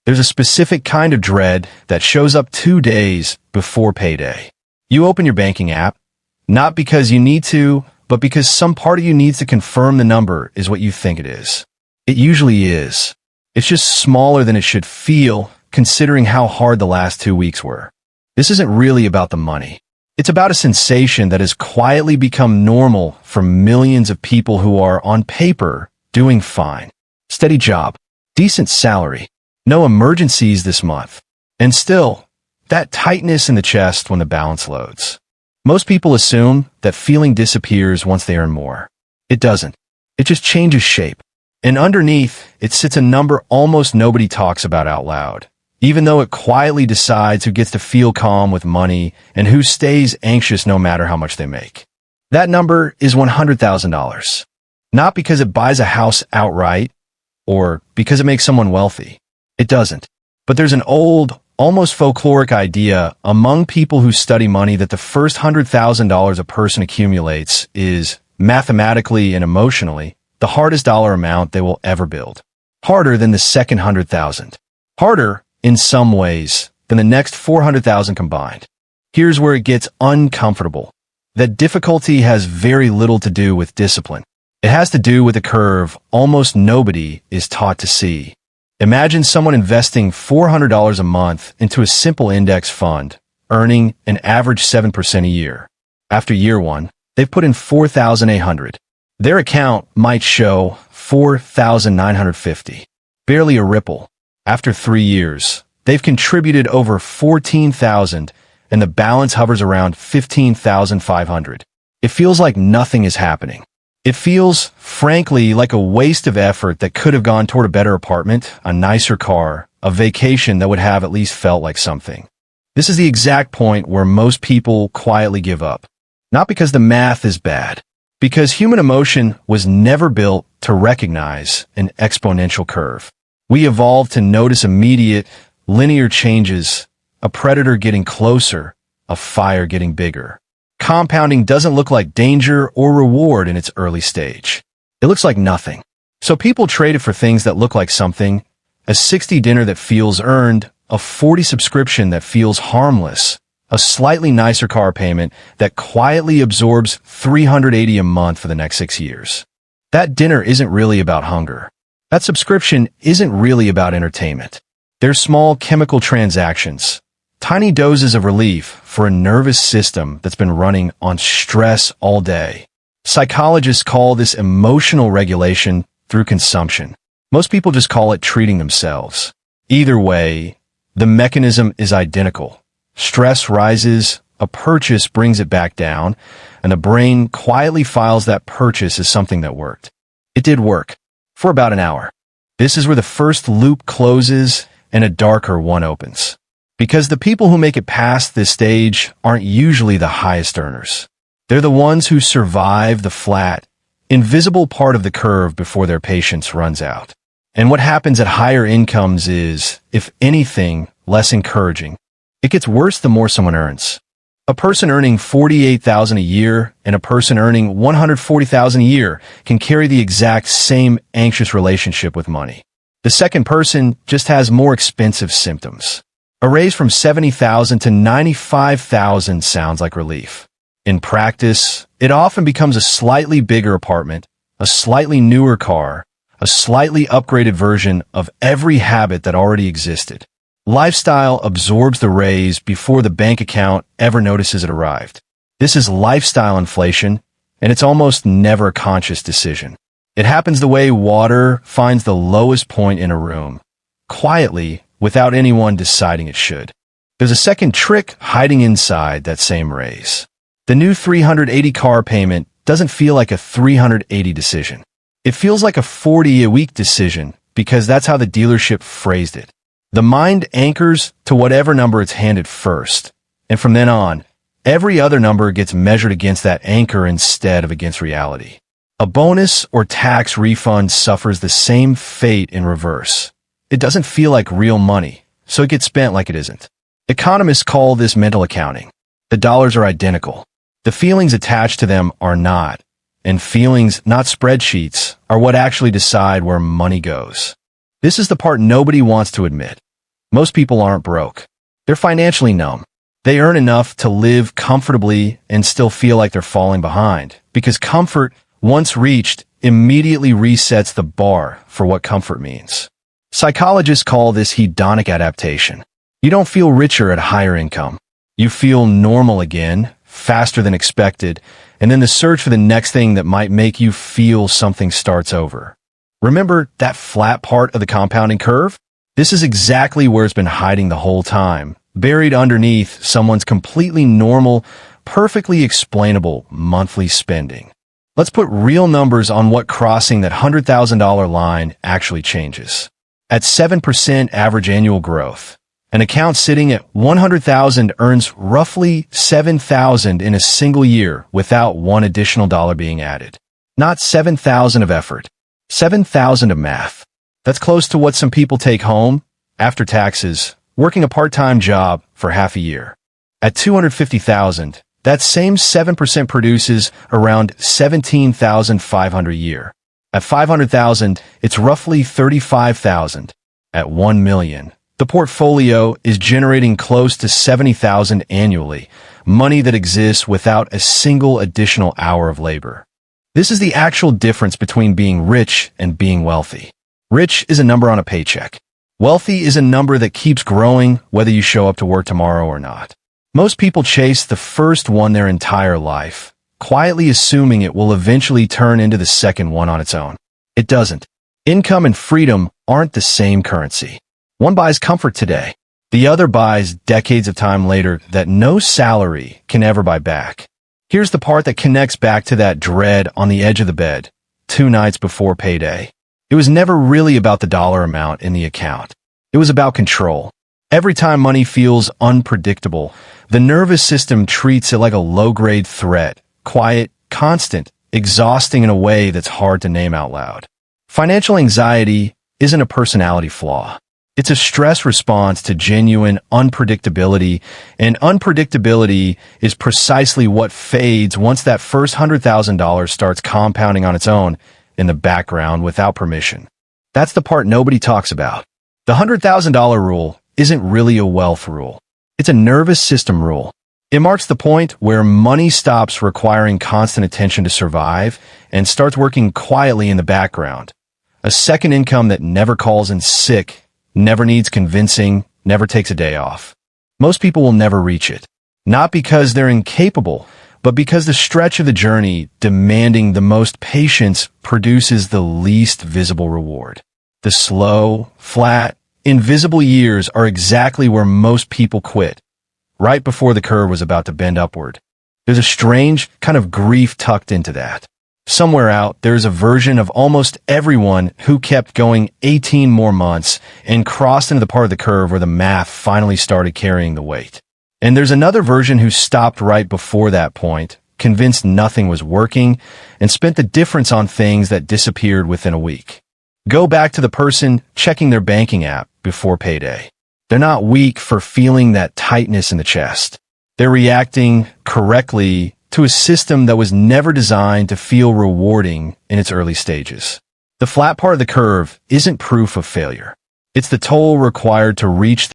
There's a specific kind of dread that shows up 2 days before payday. You open your banking app, not because you need to, but because some part of you needs to confirm the number is what you think it is. It usually is. It's just smaller than it should feel, considering how hard the last 2 weeks were. This isn't really about the money. It's about a sensation that has quietly become normal for millions of people who are, on paper, doing fine. Steady job, decent salary, no emergencies this month. And still, that tightness in the chest when the balance loads. Most people assume that feeling disappears once they earn more. It doesn't. It just changes shape. And underneath, it sits a number almost nobody talks about out loud, even though it quietly decides who gets to feel calm with money and who stays anxious no matter how much they make. That number is $100,000. Not because it buys a house outright or because it makes someone wealthy. It doesn't. But there's an old, almost folkloric idea among people who study money that the first $100,000 a person accumulates is, mathematically and emotionally, the hardest dollar amount they will ever build. Harder than the second 100,000. Harder, in some ways, than the next 400,000 combined. Here's where it gets uncomfortable. That difficulty has very little to do with discipline. It has to do with a curve almost nobody is taught to see. Imagine someone investing $400 a month into a simple index fund, earning an average 7% a year. After year one, they've put in $4,800. Their account might show $4,950. Barely a ripple. After 3 years, they've contributed over $14,000 and the balance hovers around $15,500. It feels like nothing is happening. It feels, frankly, like a waste of effort that could have gone toward a better apartment, a nicer car, a vacation that would have at least felt like something. This is the exact point where most people quietly give up. Not because the math is bad, because human emotion was never built to recognize an exponential curve. We evolved to notice immediate, linear changes, a predator getting closer, a fire getting bigger. Compounding doesn't look like danger or reward in its early stage. It looks like nothing. So people trade it for things that look like something, a 60 dinner that feels earned, a 40 subscription that feels harmless, a slightly nicer car payment that quietly absorbs $380 a month for the next 6 years. That dinner isn't really about hunger. That subscription isn't really about entertainment. They're small chemical transactions. Tiny doses of relief for a nervous system that's been running on stress all day. Psychologists call this emotional regulation through consumption. Most people just call it treating themselves. Either way, the mechanism is identical. Stress rises, a purchase brings it back down, and the brain quietly files that purchase as something that worked. It did work. For about an hour. This is where the first loop closes and a darker one opens. Because the people who make it past this stage aren't usually the highest earners. They're the ones who survive the flat, invisible part of the curve before their patience runs out. And what happens at higher incomes is, if anything, less encouraging. It gets worse the more someone earns. A person earning $48,000 a year and a person earning $140,000 a year can carry the exact same anxious relationship with money. The second person just has more expensive symptoms. A raise from $70,000 to $95,000 sounds like relief. In practice, it often becomes a slightly bigger apartment, a slightly newer car, a slightly upgraded version of every habit that already existed. Lifestyle absorbs the raise before the bank account ever notices it arrived. This is lifestyle inflation, and it's almost never a conscious decision. It happens the way water finds the lowest point in a room, quietly, without anyone deciding it should. There's a second trick hiding inside that same raise. The new $380 car payment doesn't feel like a $380 decision. It feels like a $40 a week decision because that's how the dealership phrased it. The mind anchors to whatever number it's handed first, and from then on, every other number gets measured against that anchor instead of against reality. A bonus or tax refund suffers the same fate in reverse. It doesn't feel like real money, so it gets spent like it isn't. Economists call this mental accounting. The dollars are identical. The feelings attached to them are not, and feelings, not spreadsheets, are what actually decide where money goes. This is the part nobody wants to admit. Most people aren't broke. They're financially numb. They earn enough to live comfortably and still feel like they're falling behind, because comfort, once reached, immediately resets the bar for what comfort means. Psychologists call this hedonic adaptation. You don't feel richer at higher income. You feel normal again, faster than expected, and then the search for the next thing that might make you feel something starts over. Remember that flat part of the compounding curve? This is exactly where it's been hiding the whole time, buried underneath someone's completely normal, perfectly explainable monthly spending. Let's put real numbers on what crossing that $100,000 line actually changes. At 7% average annual growth, an account sitting at $100,000 earns roughly $7,000 in a single year without one additional dollar being added. Not $7,000 of effort, $7,000 of math. That's close to what some people take home, after taxes, working a part-time job for half a year. At $250,000, that same 7% produces around $17,500 a year. At $500,000, it's roughly $35,000. At $1 million, the portfolio is generating close to $70,000 annually, money that exists without a single additional hour of labor. This is the actual difference between being rich and being wealthy. Rich is a number on a paycheck. Wealthy is a number that keeps growing whether you show up to work tomorrow or not. Most people chase the first one their entire life, quietly assuming it will eventually turn into the second one on its own. It doesn't. Income and freedom aren't the same currency. One buys comfort today. The other buys decades of time later that no salary can ever buy back. Here's the part that connects back to that dread on the edge of the bed, 2 nights before payday. It was never really about the dollar amount in the account. It was about control. Every time money feels unpredictable, the nervous system treats it like a low-grade threat, quiet, constant, exhausting in a way that's hard to name out loud. Financial anxiety isn't a personality flaw. It's a stress response to genuine unpredictability, and unpredictability is precisely what fades once that first $100,000 starts compounding on its own in the background without permission. That's the part nobody talks about. The $100,000 rule isn't really a wealth rule. It's a nervous system rule. It marks the point where money stops requiring constant attention to survive and starts working quietly in the background. A second income that never calls in sick, never needs convincing, never takes a day off. Most people will never reach it. Not because they're incapable, but because the stretch of the journey demanding the most patience produces the least visible reward. The slow, flat, invisible years are exactly where most people quit, right before the curve was about to bend upward. There's a strange kind of grief tucked into that. Somewhere out, there's a version of almost everyone who kept going 18 more months and crossed into the part of the curve where the math finally started carrying the weight. And there's another version who stopped right before that point, convinced nothing was working, and spent the difference on things that disappeared within a week. Go back to the person checking their banking app before payday. They're not weak for feeling that tightness in the chest. They're reacting correctly to a system that was never designed to feel rewarding in its early stages. The flat part of the curve isn't proof of failure. It's the toll required to reach